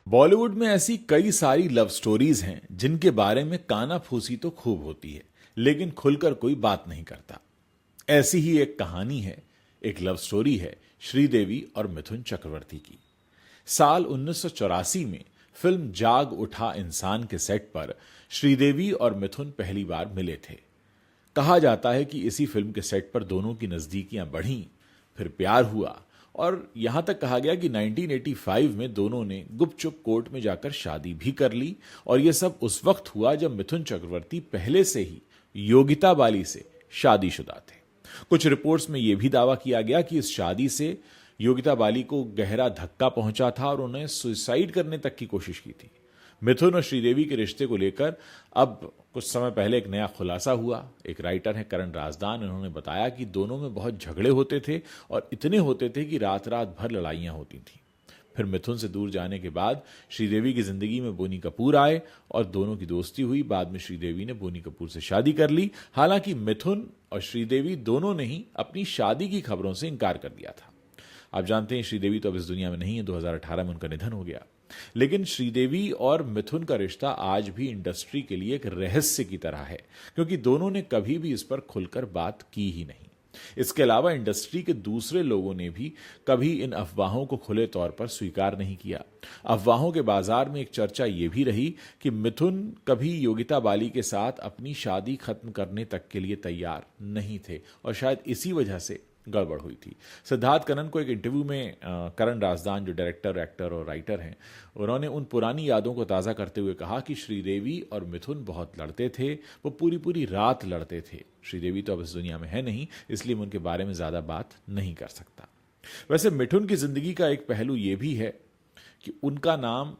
बॉलीवुड में ऐसी कई सारी लव स्टोरीज हैं जिनके बारे में कानाफूसी तो खूब होती है, लेकिन खुलकर कोई बात नहीं करता। ऐसी ही एक कहानी है, एक लव स्टोरी है श्रीदेवी और मिथुन चक्रवर्ती की। साल 1984 में फिल्म जाग उठा इंसान के सेट पर श्रीदेवी और मिथुन पहली बार मिले थे। कहा जाता है कि इसी फिल्म के सेट पर दोनों की नजदीकियां बढ़ीं, फिर प्यार हुआ और यहां तक कहा गया कि 1985 में दोनों ने गुपचुप कोर्ट में जाकर शादी भी कर ली। और यह सब उस वक्त हुआ जब मिथुन चक्रवर्ती पहले से ही योगिता बाली से शादीशुदा थे। कुछ रिपोर्ट्स में यह भी दावा किया गया कि इस शादी से योगिता बाली को गहरा धक्का पहुंचा था और उन्हें सुसाइड करने तक की कोशिश की थी। मिथुन और श्रीदेवी के रिश्ते को लेकर अब कुछ समय पहले एक नया खुलासा हुआ। एक राइटर हैं करण राजदान, उन्होंने बताया कि दोनों में बहुत झगड़े होते थे और इतने होते थे कि रात रात भर लड़ाइयां होती थीं। फिर मिथुन से दूर जाने के बाद श्रीदेवी की जिंदगी में बोनी कपूर आए और दोनों की दोस्ती हुई। बाद में श्रीदेवी ने बोनी कपूर से शादी कर ली। हालांकि मिथुन और श्रीदेवी दोनों ने ही अपनी शादी की खबरों से इनकार कर दिया था। आप जानते हैं श्रीदेवी तो अब इस दुनिया में नहीं है, 2018 में उनका निधन हो गया। लेकिन श्रीदेवी और मिथुन का रिश्ता आज भी इंडस्ट्री के लिए एक रहस्य की तरह है, क्योंकि दोनों ने कभी भी इस पर खुलकर बात की ही नहीं। इसके अलावा इंडस्ट्री के दूसरे लोगों ने भी कभी इन अफवाहों को खुले तौर पर स्वीकार नहीं किया। अफवाहों के बाजार में एक चर्चा यह भी रही कि मिथुन कभी योगिता बाली के साथ अपनी शादी खत्म करने तक के लिए तैयार नहीं थे और शायद इसी वजह से गड़बड़ हुई थी। सिद्धार्थ कनन को एक इंटरव्यू में करण राजदान, जो डायरेक्टर, एक्टर और राइटर हैं, उन्होंने उन पुरानी यादों को ताज़ा करते हुए कहा कि श्रीदेवी और मिथुन बहुत लड़ते थे, वो पूरी पूरी रात लड़ते थे। श्रीदेवी तो अब इस दुनिया में है नहीं, इसलिए मैं उनके बारे में ज़्यादा बात नहीं कर सकता। वैसे मिथुन की जिंदगी का एक पहलू यह भी है कि उनका नाम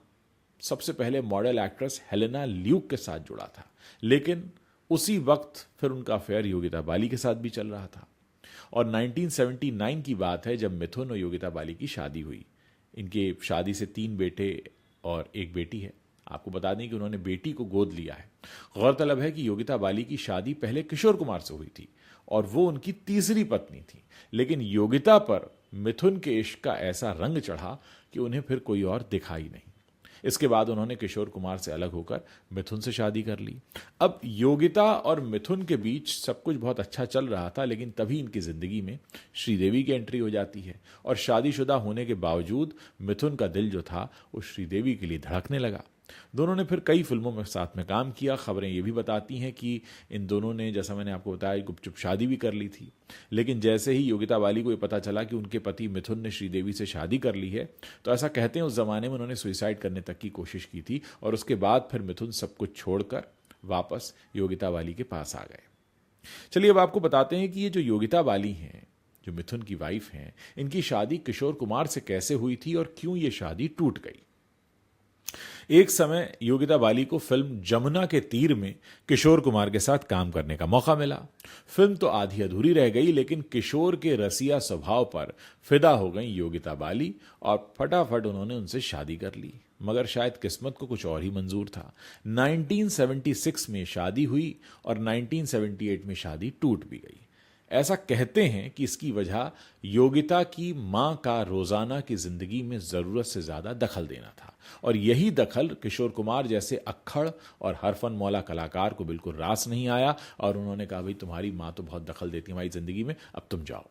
सबसे पहले मॉडल एक्ट्रेस हेलेना ल्यूक के साथ जुड़ा था, लेकिन उसी वक्त फिर उनका अफेयर योगिता बाली के साथ भी चल रहा था। और 1979 की बात है जब मिथुन और योगिता बाली की शादी हुई। इनके शादी से 3 बेटे और 1 बेटी है। आपको बता दें कि उन्होंने बेटी को गोद लिया है। गौरतलब है कि योगिता बाली की शादी पहले किशोर कुमार से हुई थी और वो उनकी तीसरी पत्नी थी, लेकिन योगिता पर मिथुन के इश्क का ऐसा रंग चढ़ा कि उन्हें फिर कोई और दिखा ही नहीं। इसके बाद उन्होंने किशोर कुमार से अलग होकर मिथुन से शादी कर ली। अब योगिता और मिथुन के बीच सब कुछ बहुत अच्छा चल रहा था, लेकिन तभी इनकी जिंदगी में श्रीदेवी की एंट्री हो जाती है और शादीशुदा होने के बावजूद मिथुन का दिल जो था वो श्रीदेवी के लिए धड़कने लगा। दोनों ने फिर कई फिल्मों में साथ में काम किया। खबरें ये भी बताती हैं कि इन दोनों ने, जैसा मैंने आपको बताया, गुपचुप शादी भी कर ली थी। लेकिन जैसे ही योगिता बाली को ये पता चला कि उनके पति मिथुन ने श्रीदेवी से शादी कर ली है, तो ऐसा कहते हैं उस जमाने में उन्होंने सुसाइड करने तक की कोशिश की थी और उसके बाद फिर मिथुन सब कुछ छोड़कर वापस योगिता बाली के पास आ गए। चलिए अब आपको बताते हैं कि ये जो योगिता बाली हैं, जो मिथुन की वाइफ हैं, इनकी शादी किशोर कुमार से कैसे हुई थी और क्यों ये शादी टूट गई। एक समय योगिता बाली को फिल्म जमुना के तीर में किशोर कुमार के साथ काम करने का मौका मिला। फिल्म तो आधी अधूरी रह गई, लेकिन किशोर के रसिया स्वभाव पर फिदा हो गई योगिता बाली और फटाफट उन्होंने उनसे शादी कर ली। मगर शायद किस्मत को कुछ और ही मंजूर था। 1976 में शादी हुई और 1978 में शादी टूट भी गई। ऐसा कहते हैं कि इसकी वजह योगिता की मां का रोजाना की जिंदगी में जरूरत से ज्यादा दखल देना था और यही दखल किशोर कुमार जैसे अक्खड़ और हरफन मौला कलाकार को बिल्कुल रास नहीं आया और उन्होंने कहा, भाई तुम्हारी मां तो बहुत दखल देती है हमारी जिंदगी में, अब तुम जाओ।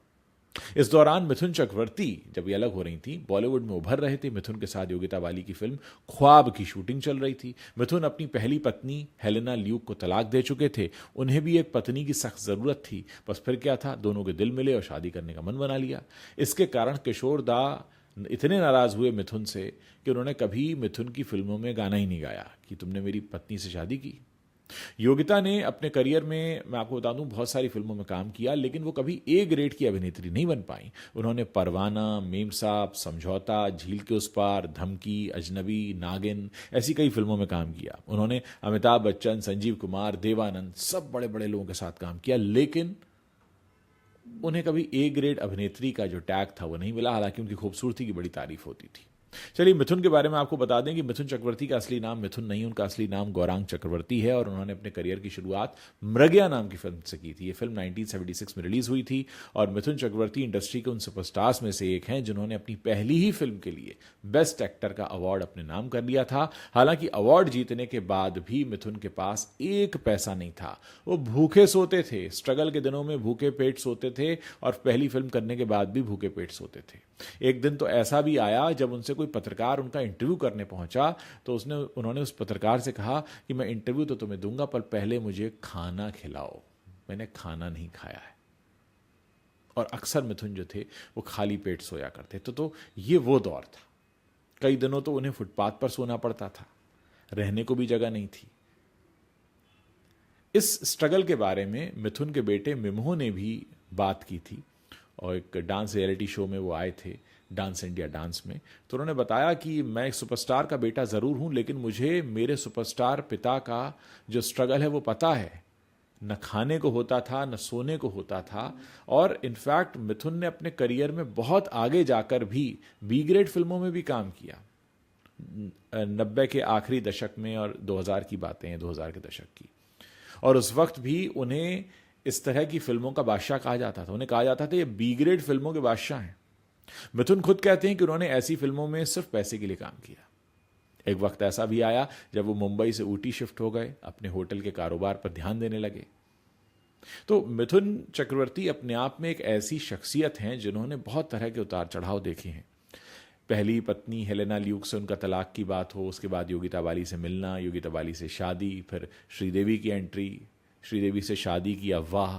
इस दौरान मिथुन चक्रवर्ती जब ये अलग हो रही थी, बॉलीवुड में उभर रहे थे। मिथुन के साथ योगिता बाली की फिल्म ख्वाब की शूटिंग चल रही थी। मिथुन अपनी पहली पत्नी हेलेना ल्यूक को तलाक दे चुके थे। उन्हें भी एक पत्नी की सख्त जरूरत थी। बस फिर क्या था, दोनों के दिल मिले और शादी करने का मन बना लिया। इसके कारण किशोर दा इतने नाराज हुए मिथुन से कि उन्होंने कभी मिथुन की फिल्मों में गाना ही नहीं गाया कि तुमने मेरी पत्नी से शादी की। योगिता ने अपने करियर में, मैं आपको बता दूं, बहुत सारी फिल्मों में काम किया, लेकिन वो कभी ए ग्रेड की अभिनेत्री नहीं बन पाई। उन्होंने परवाना, मेम साहब, समझौता, झील के उस पार, धमकी, अजनबी, नागिन, ऐसी कई फिल्मों में काम किया। उन्होंने अमिताभ बच्चन, संजीव कुमार, देवानंद, सब बड़े बड़े लोगों के साथ काम किया, लेकिन उन्हें कभी ए ग्रेड अभिनेत्री का जो टैग था वो नहीं मिला। हालांकि उनकी खूबसूरती की बड़ी तारीफ होती थी। चलिए, मिथुन के बारे में आपको बता दें कि मिथुन चक्रवर्ती का असली नाम मिथुन नहीं, उनका असली नाम गौरांग चक्रवर्ती है और उन्होंने अपने करियर की शुरुआत मृगया नाम की फिल्म से की थी। ये फिल्म 1976 में रिलीज हुई थी और मिथुन चक्रवर्ती इंडस्ट्री के उन सुपरस्टार्स में से एक हैं जिन्होंने अपनी पहली ही फिल्म के लिए बेस्ट एक्टर का अवार्ड अपने नाम कर लिया था। हालांकि अवार्ड जीतने के बाद भी मिथुन के पास एक पैसा नहीं था। वो भूखे सोते थे, स्ट्रगल के दिनों में भूखे पेट सोते थे और पहली फिल्म करने के बाद भी भूखे पेट सोते थे। एक दिन तो ऐसा भी आया जब उनसे कोई पत्रकार उनका इंटरव्यू करने पहुंचा तो उन्होंने उस पत्रकार से कहा कि मैं इंटरव्यू तो तुम्हें दूंगा पर पहले मुझे खाना खिलाओ, मैंने खाना नहीं खाया है। और अक्सर मिथुन जो थे वो खाली पेट सोया करते तो ये वो दौर था। कई दिनों तो उन्हें फुटपाथ पर सोना पड़ता था, रहने को भी जगह नहीं थी। इस स्ट्रगल के बारे में मिथुन के बेटे मिमहो ने भी बात की थी और एक डांस रियलिटी शो में वो आए थे, डांस इंडिया डांस में। तो उन्होंने बताया कि मैं एक सुपरस्टार का बेटा ज़रूर हूं लेकिन मुझे मेरे सुपरस्टार पिता का जो स्ट्रगल है वो पता है। न खाने को होता था, न सोने को होता था। और इनफैक्ट मिथुन ने अपने करियर में बहुत आगे जाकर भी बी ग्रेड फिल्मों में भी काम किया। 90 के आखिरी दशक में और 2000 की बातें हैं, 2000 के दशक की। और उस वक्त भी उन्हें इस तरह की फिल्मों का बादशाह कहा जाता था। उन्हें कहा जाता था ये बी ग्रेड फिल्मों के बादशाह हैं। मिथुन खुद कहते हैं कि उन्होंने ऐसी फिल्मों में सिर्फ पैसे के लिए काम किया। एक वक्त ऐसा भी आया जब वो मुंबई से ऊटी शिफ्ट हो गए, अपने होटल के कारोबार पर ध्यान देने लगे। तो मिथुन चक्रवर्ती अपने आप में एक ऐसी शख्सियत हैं जिन्होंने बहुत तरह के उतार चढ़ाव देखे हैं। पहली पत्नी हेलेना ल्यूक से उनका तलाक की बात हो, उसके बाद योगिता बाली से मिलना, योगिता बाली से शादी, फिर श्रीदेवी की एंट्री, श्रीदेवी से शादी की अफवाह,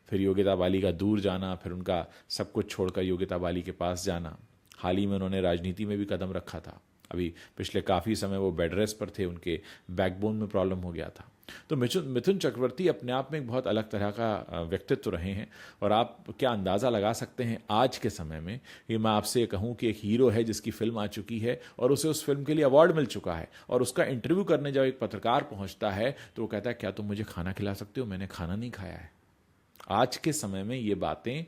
फिर योगिता बाली का दूर जाना, फिर उनका सब कुछ छोड़कर योगिता बाली के पास जाना। हाल ही में उन्होंने राजनीति में भी कदम रखा था। अभी पिछले काफ़ी समय वो बेड रेस्ट पर थे, उनके बैकबोन में प्रॉब्लम हो गया था। तो मिथुन चक्रवर्ती अपने आप में एक बहुत अलग तरह का व्यक्तित्व रहे हैं। और आप क्या अंदाज़ा लगा सकते हैं आज के समय में कि मैं आपसे कहूं कि एक हीरो है जिसकी फिल्म आ चुकी है और उसे उस फिल्म के लिए अवार्ड मिल चुका है और उसका इंटरव्यू करने जब एक पत्रकार पहुंचता है तो वो कहता है क्या तुम मुझे खाना खिला सकते हो, मैंने खाना नहीं खाया है। आज के समय में ये बातें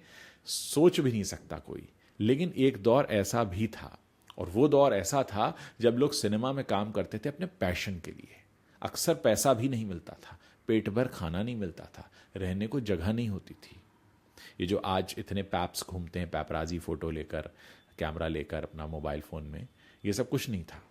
सोच भी नहीं सकता कोई। लेकिन एक दौर ऐसा भी था और वो दौर ऐसा था जब लोग सिनेमा में काम करते थे अपने पैशन के लिए। अक्सर पैसा भी नहीं मिलता था, पेट भर खाना नहीं मिलता था, रहने को जगह नहीं होती थी। ये जो आज इतने पैप्स घूमते हैं, पैपराजी फोटो लेकर, कैमरा लेकर अपना मोबाइल फोन में, ये सब कुछ नहीं था।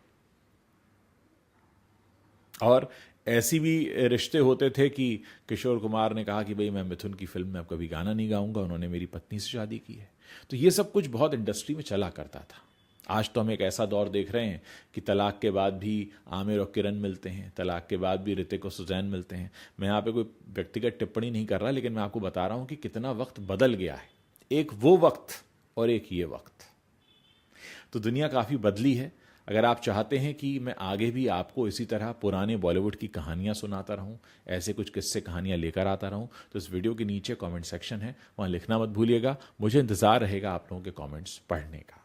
और ऐसी भी रिश्ते होते थे कि किशोर कुमार ने कहा कि भाई मैं मिथुन की फिल्म में अब कभी गाना नहीं गाऊंगा, उन्होंने मेरी पत्नी से शादी की है। तो ये सब कुछ बहुत इंडस्ट्री में चला करता था। आज तो हम एक ऐसा दौर देख रहे हैं कि तलाक के बाद भी आमिर और किरण मिलते हैं, तलाक के बाद भी ऋतिक और सुजैन मिलते हैं। मैं यहाँ पे कोई व्यक्तिगत टिप्पणी नहीं कर रहा, लेकिन मैं आपको बता रहा हूँ कि कितना वक्त बदल गया है। एक वो वक्त और एक ये वक्त। तो दुनिया काफ़ी बदली है। अगर आप चाहते हैं कि मैं आगे भी आपको इसी तरह पुराने बॉलीवुड की कहानियाँ सुनाता रहूं, ऐसे कुछ किस्से कहानियाँ लेकर आता रहूं, तो इस वीडियो के नीचे कमेंट सेक्शन है, वहाँ लिखना मत भूलिएगा। मुझे इंतज़ार रहेगा आप लोगों के कमेंट्स पढ़ने का।